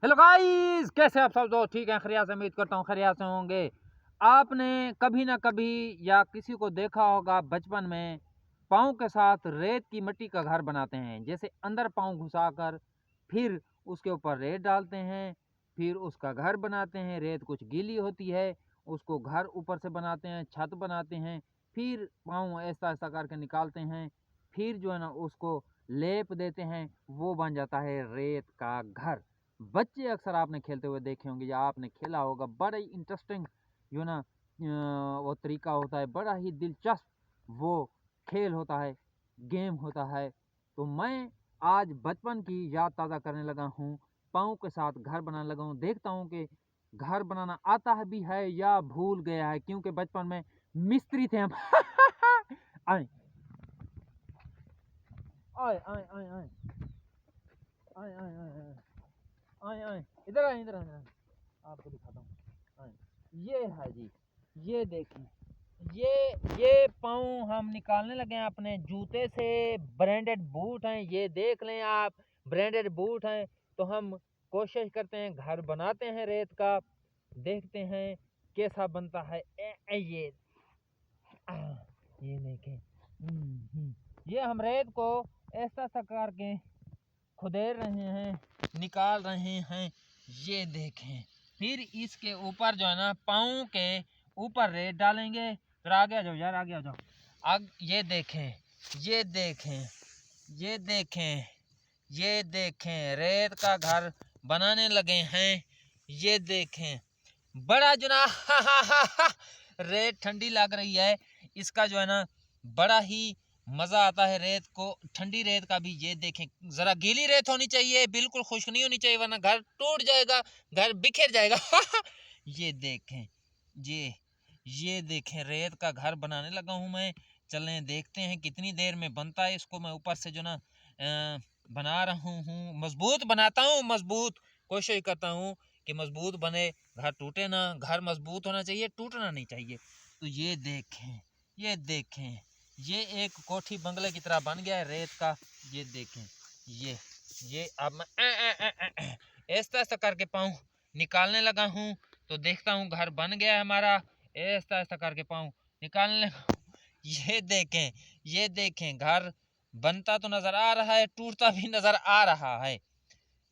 Hello guys, कैसे आप सब दोस्त? ठीक हैं? खैरियत से? उम्मीद करता हूँ खैरियत से होंगे। आपने कभी ना कभी या किसी को देखा होगा बचपन में पाँव के साथ रेत की मिट्टी का घर बनाते हैं। जैसे अंदर पाँव घुसाकर फिर उसके ऊपर रेत डालते हैं, फिर उसका घर बनाते हैं। रेत कुछ गीली होती है, उसको घर ऊपर से बनाते हैं, छत बनाते हैं। फिर पाँव ऐसा ऐसा करके निकालते हैं, फिर जो है ना उसको लेप देते हैं, वो बन जाता है रेत का घर। बच्चे अक्सर आपने खेलते हुए देखे होंगे या आपने खेला होगा। बड़ा ही इंटरेस्टिंग जो ना वो तरीका होता है, बड़ा ही दिलचस्प वो खेल होता है, गेम होता है। तो मैं आज बचपन की याद ताज़ा करने लगा हूँ, पाँव के साथ घर बनाने लगा हूँ। देखता हूँ कि घर बनाना आता है भी है या भूल गया है, क्योंकि बचपन में मिस्त्री थे हम। आए आए आए आए आए आए आए आए आए आए इधर आए इधर आए, आपको दिखाता हूँ। हाँ, ये है जी, ये देखें। ये पाँव हम निकालने लगे हैं अपने जूते से। ब्रांडेड बूट हैं, ये देख लें आप, ब्रांडेड बूट हैं। तो हम कोशिश करते हैं, घर बनाते हैं रेत का, देखते हैं कैसा बनता है। ये देखें। ये हम रेत को ऐसा सा करके खुदेर रहे हैं, निकाल रहे हैं। ये देखें, फिर इसके ऊपर जो है ना पाँव के ऊपर रेत डालेंगे। फिर आगे आ जाओ यार, आगे आ जाओ। ये देखें, ये देखें, ये देखें, ये देखें, रेत का घर बनाने लगे हैं। ये देखें, बड़ा जो ना रेत ठंडी लग रही है, इसका जो है ना बड़ा ही मज़ा आता है। रेत को, ठंडी रेत का भी। ये देखें, ज़रा गीली रेत होनी चाहिए, बिल्कुल खुश्क नहीं होनी चाहिए, वरना घर टूट जाएगा, घर बिखर जाएगा। ये देखें, ये देखें, रेत का घर बनाने लगा हूँ मैं। चलें देखते हैं कितनी देर में बनता है। इसको मैं ऊपर से जो ना बना रहा हूँ, मजबूत बनाता हूँ, मजबूत कोशिश करता हूँ कि मजबूत बने, घर टूटे ना। घर मजबूत होना चाहिए, टूटना नहीं चाहिए। तो ये देखें, ये देखें, ये एक कोठी बंगले की तरह बन गया है रेत का। ये देखें, ये अब मैं ऐसा ऐसा करके पाँव निकालने लगा हूँ। तो देखता हूँ घर बन गया है हमारा। ऐसा ऐसा करके पाँव निकालने लगा हूँ। ये देखें, ये देखें, घर बनता तो नज़र आ रहा है, टूटता भी नज़र आ रहा है।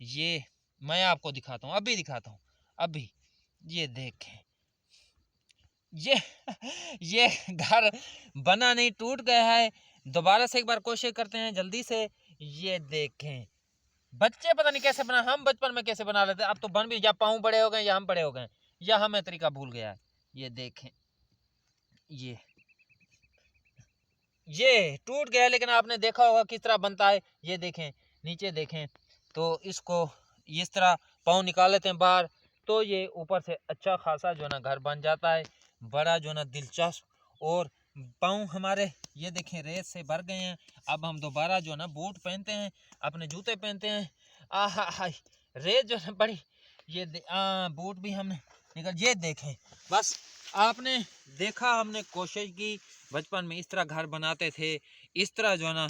ये मैं आपको दिखाता हूँ, अभी दिखाता हूँ, अभी। ये देखें, ये घर बना नहीं, टूट गया है। दोबारा से एक बार कोशिश करते हैं जल्दी से। ये देखें, बच्चे पता नहीं कैसे बना, हम बचपन में कैसे बना लेते। अब तो बन भी, या पाँव बड़े हो गए या हम बड़े हो गए, या हमें तरीका भूल गया है। ये देखें, ये टूट गया, लेकिन आपने देखा होगा किस तरह बनता है। ये देखें, नीचे देखें, तो इसको इस तरह पाँव निकाल लेते हैं बाहर, तो ये ऊपर से अच्छा खासा जो है ना घर बन जाता है, बड़ा जो है ना दिलचस्प। और पाँव हमारे ये देखें रेत से भर गए हैं। अब हम दोबारा जो है ना बूट पहनते हैं, अपने जूते पहनते हैं। आहा, रेत जो है बड़ी, ये बूट भी हमने निकल। ये देखें, बस आपने देखा, हमने कोशिश की, बचपन में इस तरह घर बनाते थे। इस तरह जो है ना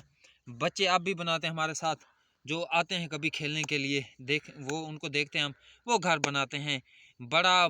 बच्चे अब भी बनाते हैं हमारे साथ, जो आते हैं कभी खेलने के लिए, देख वो उनको देखते हैं हम, वो घर बनाते हैं। बड़ा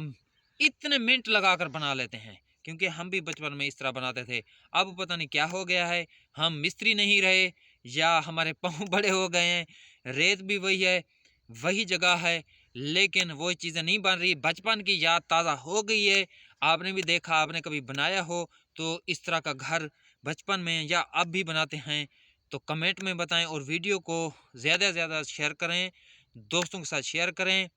इतने मिनट लगाकर बना लेते हैं, क्योंकि हम भी बचपन में इस तरह बनाते थे। अब पता नहीं क्या हो गया है, हम मिस्त्री नहीं रहे या हमारे पाँव बड़े हो गए हैं। रेत भी वही है, वही जगह है, लेकिन वो चीज़ें नहीं बन रही। बचपन की याद ताज़ा हो गई है। आपने भी देखा, आपने कभी बनाया हो तो इस तरह का घर बचपन में, या अब भी बनाते हैं, तो कमेंट में बताएं। और वीडियो को ज़्यादा से ज़्यादा शेयर करें, दोस्तों के साथ शेयर करें।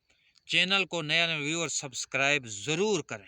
चैनल को नया नया व्यूअर सब्सक्राइब ज़रूर करें।